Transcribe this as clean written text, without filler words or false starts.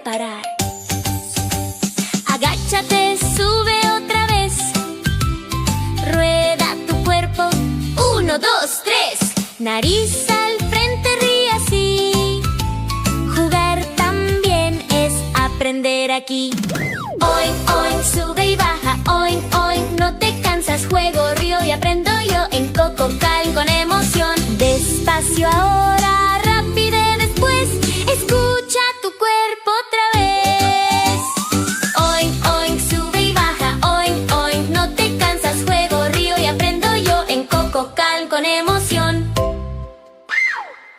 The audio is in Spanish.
parar. Agáchate, sube otra vez. Rueda tu cuerpo. 1, 2, 3. Nariz al frente, ríe así. Jugar también es aprender aquí. Oink, oink, sube y baja. Oink, oink, no te cansas. Juego, río y aprendo yo. En Coco Calm con emoción. Despacio ahora.